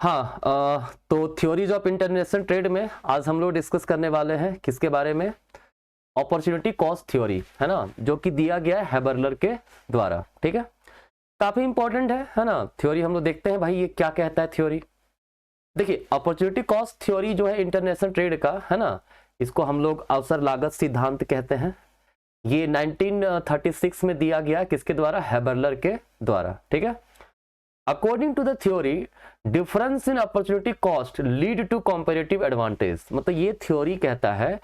हाँ, तो theories of international trade में आज हम लोग डिस्कस करने वाले हैं किसके बारे में? अपॉर्चुनिटी कॉस्ट थ्योरी, है ना, जो कि दिया गया है हैबरलर के द्वारा। ठीक है, काफी इंपॉर्टेंट है ना थ्योरी। हम लोग देखते हैं भाई ये क्या कहता है थ्योरी। देखिए, अपॉर्चुनिटी कॉस्ट थ्योरी जो है इंटरनेशनल ट्रेड का, है ना, इसको हम लोग अवसर लागत सिद्धांत कहते हैं। ये 1936 में दिया गया, किसके द्वारा? हैबरलर के द्वारा। ठीक है, according to the theory difference in opportunity cost lead to comparative advantage. मतलब ये थ्योरी कहता है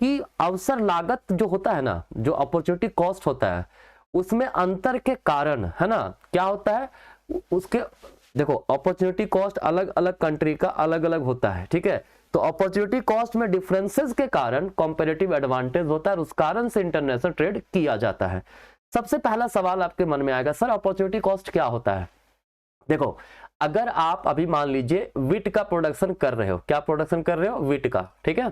कि अवसर लागत जो होता है ना, जो अपॉर्चुनिटी कॉस्ट होता है, उसमें अंतर के कारण, है ना, क्या होता है उसके। देखो, अपॉर्चुनिटी कॉस्ट अलग अलग कंट्री का अलग अलग होता है। ठीक है, तो अपॉर्चुनिटी कॉस्ट में डिफरेंसेस के कारण कंपैरेटिव एडवांटेज होता है और उस कारण से इंटरनेशनल ट्रेड किया जाता है। सबसे पहला सवाल आपके मन में आएगा, सर अपॉर्चुनिटी कॉस्ट क्या होता है? देखो, अगर आप अभी मान लीजिए वीट का प्रोडक्शन कर रहे हो, क्या प्रोडक्शन कर रहे हो? वीट का। ठीक है,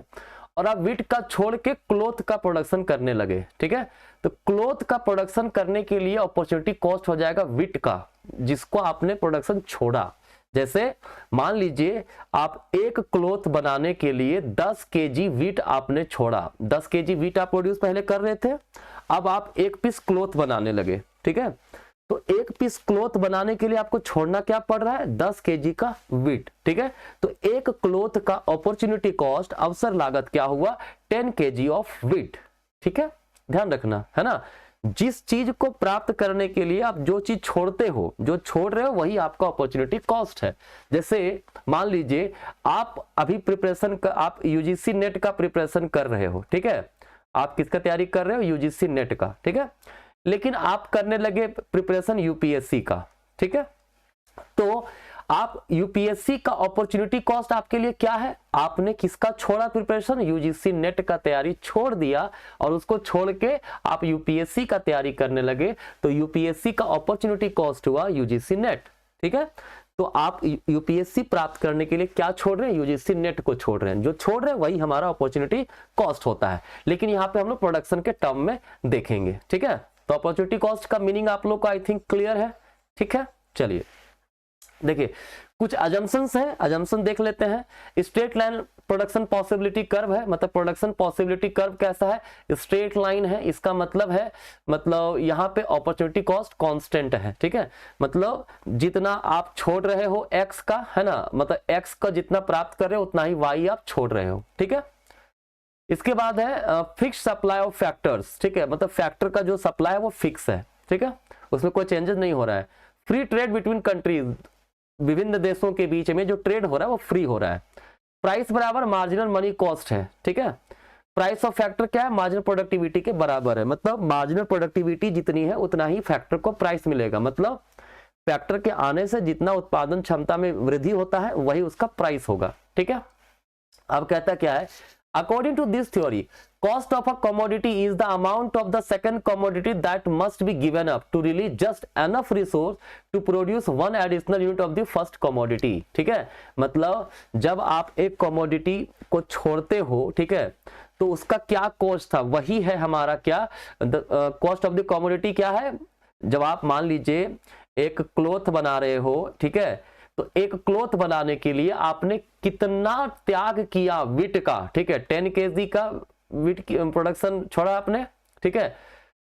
और आप वीट का छोड़ के क्लोथ का प्रोडक्शन करने लगे। ठीक है, तो क्लोथ का प्रोडक्शन करने के लिए अपॉर्चुनिटी कॉस्ट हो जाएगा वीट का, जिसको आपने प्रोडक्शन छोड़ा। जैसे मान लीजिए आप एक क्लोथ बनाने के लिए 10 केजी वीट आपने छोड़ा। 10 केजी वीट आप प्रोड्यूस पहले कर रहे थे, अब आप एक पीस क्लोथ बनाने लगे। ठीक है, तो एक पीस क्लोथ बनाने के लिए आपको छोड़ना क्या पड़ रहा है? 10 केजी का वीट। ठीक है, तो एक क्लोथ का अपॉर्चुनिटी कॉस्ट, अवसर लागत क्या हुआ? 10 केजी ऑफ वीट। ठीक है, ध्यान रखना, है ना। जिस चीज को प्राप्त करने के लिए आप जो चीज छोड़ते हो, जो छोड़ रहे हो, वही आपका अपॉर्चुनिटी कॉस्ट है। जैसे मान लीजिए आप अभी आप यूजीसी नेट का प्रिपरेशन कर रहे हो। ठीक है, आप किसका तैयारी कर रहे हो? यूजीसी नेट का। ठीक है, लेकिन आप करने लगे प्रिपरेशन यूपीएससी का। ठीक है, तो आप यूपीएससी का अपॉर्चुनिटी कॉस्ट आपके लिए क्या है? आपने किसका छोड़ा प्रिपरेशन? यूजीसी नेट का तैयारी छोड़ दिया और उसको छोड़ के आप यूपीएससी का तैयारी करने लगे, तो यूपीएससी का अपॉर्चुनिटी कॉस्ट हुआ यूजीसी नेट। ठीक है, तो आप यूपीएससी प्राप्त करने के लिए क्या छोड़ रहे हैं? यूजीसी नेट को छोड़ रहे हैं। जो छोड़ रहे हैं वही हमारा अपॉर्चुनिटी कॉस्ट होता है, लेकिन यहाँ पे हम लोग प्रोडक्शन के टर्म में देखेंगे। ठीक है, तो अपॉर्चुनिटी कॉस्ट का मीनिंग आप लोग को आई थिंक क्लियर है। ठीक है, चलिए देखिए, कुछ अजम्पशंस हैं, अजम्पशन देख लेते हैं। Straight line production possibility curve है। मतलब प्रोडक्शन पॉसिबिलिटी कर्व कैसा है? स्ट्रेट लाइन है। इसका मतलब है, मतलब यहाँ पे अपॉर्चुनिटी कॉस्ट कांस्टेंट है। ठीक है, मतलब जितना आप छोड़ रहे हो एक्स का, है ना, मतलब एक्स का जितना प्राप्त कर रहे हो उतना ही वाई आप छोड़ रहे हो। ठीक है, इसके बाद है फिक्स सप्लाई ऑफ फैक्टर्स। ठीक है, मतलब फैक्टर का जो सप्लाई है वो फिक्स है। ठीक है, उसमें कोई चेंजेस नहीं हो रहा है। फ्री ट्रेड बिटवीन कंट्रीज, विभिन्न देशों के बीच में जो ट्रेड हो रहा है वो फ्री हो रहा है। प्राइस बराबर मार्जिनल मनी कॉस्ट है। ठीक है, प्राइस ऑफ फैक्टर क्या है? मार्जिनल प्रोडक्टिविटी के बराबर है। मतलब मार्जिनल प्रोडक्टिविटी जितनी है उतना ही फैक्टर को प्राइस मिलेगा। मतलब फैक्टर के आने से जितना उत्पादन क्षमता में वृद्धि होता है वही उसका प्राइस होगा। ठीक है, अब कहता क्या है? According to this theory, cost of a commodity is the amount of the second commodity that must be given up to release just enough resource to produce one additional unit of the first commodity. ठीक है, मतलब जब आप एक commodity को छोड़ते हो, ठीक है, तो उसका क्या कॉस्ट था? वही है हमारा क्या? कॉस्ट ऑफ द कमोडिटी क्या है? जब आप मान लीजिए एक क्लोथ बना रहे हो, ठीक है, तो एक क्लोथ बनाने के लिए आपने कितना त्याग किया वीट का? ठीक है, 10 केजी का वीट की प्रोडक्शन छोड़ा आपने। ठीक है,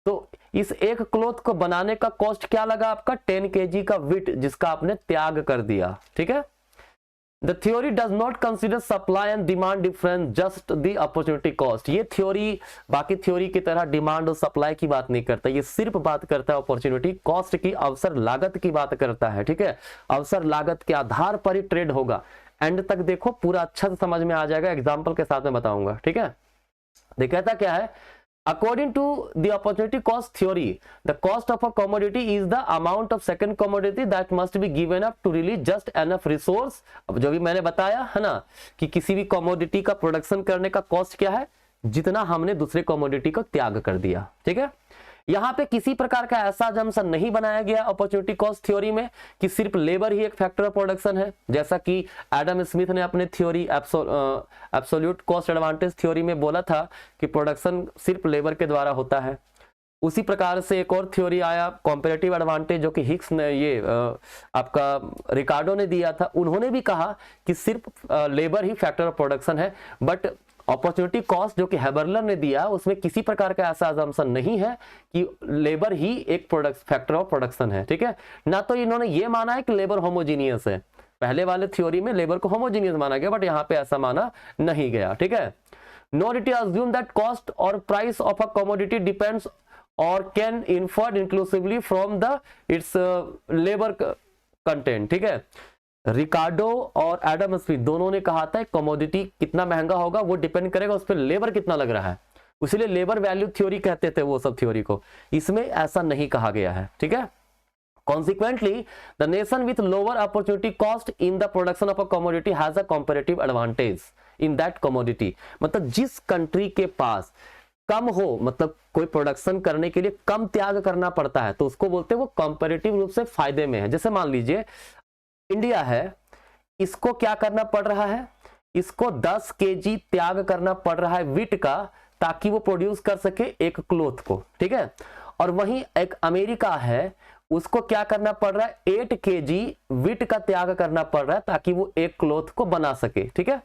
तो इस एक क्लोथ को बनाने का कॉस्ट क्या लगा आपका? 10 केजी का वीट, जिसका आपने त्याग कर दिया। ठीक है, the theory does not consider supply and demand difference, just the opportunity cost. ये थ्योरी बाकी थ्योरी की तरह डिमांड और सप्लाई की बात नहीं करता, ये सिर्फ बात करता है अपॉर्चुनिटी कॉस्ट की, अवसर लागत की बात करता है। ठीक है, अवसर लागत के आधार पर ही ट्रेड होगा। एंड तक देखो, पूरा अच्छा से समझ में आ जाएगा, एग्जाम्पल के साथ में बताऊंगा। ठीक है, कहता क्या है? According to the opportunity cost theory, the cost of a commodity is the amount of second commodity that must be given up to release just enough resource। अब जो भी मैंने बताया है ना, कि किसी भी कमोडिटी का प्रोडक्शन करने का कॉस्ट क्या है? जितना हमने दूसरे कमोडिटी को त्याग कर दिया। ठीक है, यहाँ पे किसी प्रकार का ऐसा जम्पशन नहीं बनाया गया अपॉर्चुनिटी कॉस्ट थ्योरी में कि सिर्फ लेबर ही एक फैक्टर ऑफ प्रोडक्शन है, जैसा कि एडम स्मिथ ने अपने theory absolute cost advantage theory में बोला था कि प्रोडक्शन सिर्फ लेबर के द्वारा होता है। उसी प्रकार से एक और थ्योरी आया कॉम्पेरेटिव एडवांटेज, जो कि हिक्स ने आपका रिकार्डो ने दिया था। उन्होंने भी कहा कि सिर्फ labour he factor of production है, बट अपॉर्चुनिटी कॉस्ट जो कि हैबरलर ने दिया उसमें किसी प्रकार का ऐसा अजम्पशन नहीं है कि लेबर ही एक फैक्टर ऑफ प्रोडक्शन है, ठीक है। ना तो इन्होंने ये माना है कि लेबर होमोजीनियस है, पहले वाले थ्योरी में लेबर को होमोजीनियस माना गया, बट यहाँ पे ऐसा माना नहीं गया, ठीक है। Nor it is assume that cost और price of a commodity depends और can inferred inclusively from the its labour content, ठीक है। रिकार्डो और एडम स्मिथ दोनों ने कहा था कमोडिटी कितना महंगा होगा वो डिपेंड करेगा उस पर लेबर कितना लग रहा है, इसलिए लेबर वैल्यू थ्योरी कहते थे वो सब थ्योरी को। इसमें ऐसा नहीं कहा गया है, ठीक है। Consequently, the nation with lower opportunity cost in the production of a commodity has a comparative advantage in that commodity। मतलब जिस कंट्री के पास कम हो, मतलब कोई प्रोडक्शन करने के लिए कम त्याग करना पड़ता है, तो उसको बोलते हैं वो कंपैरेटिव रूप से फायदे में है। जैसे मान लीजिए इंडिया है, इसको क्या करना पड़ रहा है, इसको 10 kg त्याग करना पड़ रहा है वीट का, ताकि वो प्रोड्यूस कर सके एक क्लोथ को, ठीक है। और वहीं एक अमेरिका है, उसको क्या करना पड़ रहा है, 8 kg वीट का त्याग करना पड़ रहा है ताकि वो एक क्लोथ को बना सके, ठीक है।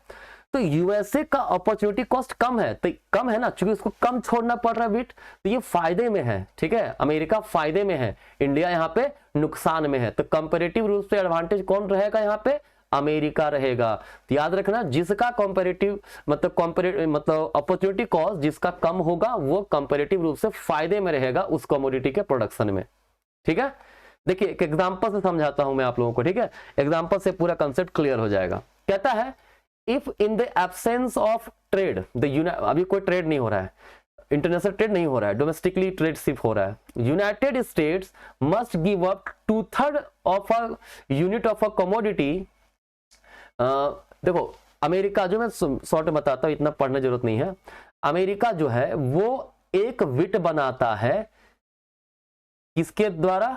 तो यूएसए का अपॉर्चुनिटी कॉस्ट कम है, तो कम है ना, क्योंकि उसको कम छोड़ना पड़ रहा है वीट, तो ये फायदे में है, ठीक है। अमेरिका फायदे में है, इंडिया यहाँ पे नुकसान में है। तो कंपैरेटिव रूप से एडवांटेज कौन रहेगा यहाँ पे, अमेरिका रहेगा। तो याद रखना, जिसका कंपैरेटिव मतलब अपॉर्चुनिटी कॉस्ट जिसका कम होगा वो कंपैरेटिव रूप से फायदे में रहेगा उस कमोडिटी के प्रोडक्शन में, ठीक है। देखिए एक एग्जांपल से समझाता हूं मैं आप लोगों को, ठीक है। एग्जांपल से पूरा कंसेप्ट क्लियर हो जाएगा। कहता है if in the absence of trade अभी कोई ट्रेड नहीं हो रहा है, इंटरनेशनल ट्रेड नहीं हो रहा है, डोमेस्टिकली ट्रेड सिर्फ हो रहा है। United states must give up 2/3 of a unit of a commodity. देखो अमेरिका, जो मैं शॉर्ट में बताता हूं, इतना पढ़ने की जरूरत नहीं है। अमेरिका जो है वो एक विट बनाता है, किसके द्वारा,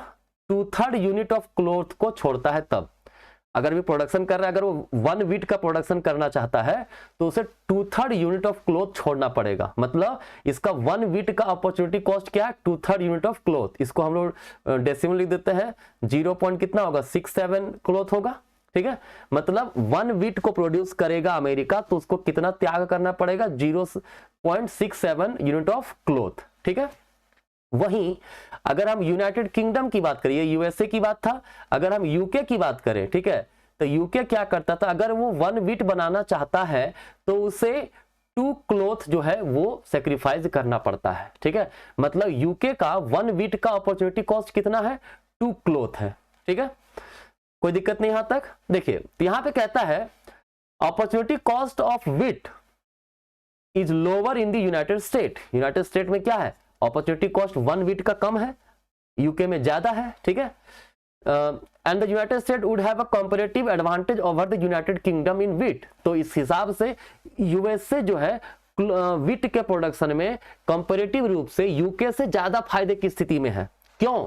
2/3 यूनिट ऑफ क्लोथ को छोड़ता है। तब अगर भी प्रोडक्शन कर रहा है, अगर वो 1 वीट का प्रोडक्शन करना चाहता है तो उसे 2/3 यूनिट ऑफ क्लोथ छोड़ना पड़ेगा। मतलब इसका 1 वीट का अपॉर्चुनिटी कॉस्ट क्या है, 2/3 यूनिट ऑफ क्लोथ। इसको हम लोग डेसिमल लिख देते हैं, 0 पॉइंट कितना होगा, 67 क्लोथ होगा, ठीक है। मतलब 1 वीट को प्रोड्यूस करेगा अमेरिका, तो उसको कितना त्याग करना पड़ेगा, 0.67 यूनिट ऑफ क्लोथ, ठीक है। वहीं अगर हम यूनाइटेड किंगडम की बात करिए, यूएसए की बात था, अगर हम यूके की बात करें, ठीक है, तो यूके क्या करता था, अगर वो 1 वीट बनाना चाहता है तो उसे 2 क्लोथ जो है वो सेक्रीफाइस करना पड़ता है, ठीक है। मतलब यूके का 1 वीट का अपॉर्चुनिटी कॉस्ट कितना है, 2 क्लोथ है, ठीक है। कोई दिक्कत नहीं यहां तक। देखिए यहां पे कहता है opportunity cost of wheat is lower in the United state. United state में क्या है, अपॉर्चुनिटी कॉस्ट 1 वीट का कम है, यूके में ज्यादा है, ठीक है। And the United state would have a comparative advantage over the United kingdom in wheat. तो इस हिसाब से यूएसए जो है वीट के प्रोडक्शन में कंपैरेटिव रूप से यूके से ज्यादा फायदे की स्थिति में है। क्यों,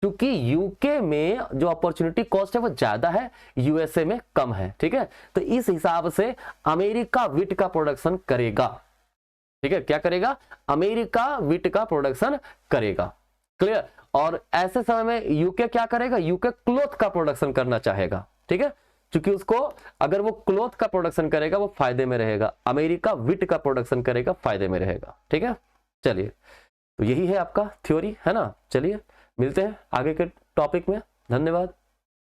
क्योंकि यूके में जो अपॉर्चुनिटी कॉस्ट है वो ज्यादा है, यूएसए में कम है, ठीक है। तो इस हिसाब से अमेरिका वीट का प्रोडक्शन करेगा, ठीक है। क्या करेगा, अमेरिका वीट का प्रोडक्शन करेगा, क्लियर। और ऐसे समय में यूके क्या करेगा, यूके क्लोथ का प्रोडक्शन करना चाहेगा, ठीक है, क्योंकि उसको अगर वो क्लोथ का प्रोडक्शन करेगा वो फायदे में रहेगा, अमेरिका वीट का प्रोडक्शन करेगा फायदे में रहेगा, ठीक है। चलिए तो यही है आपका थ्योरी, है ना। चलिए मिलते हैं आगे के टॉपिक में, धन्यवाद।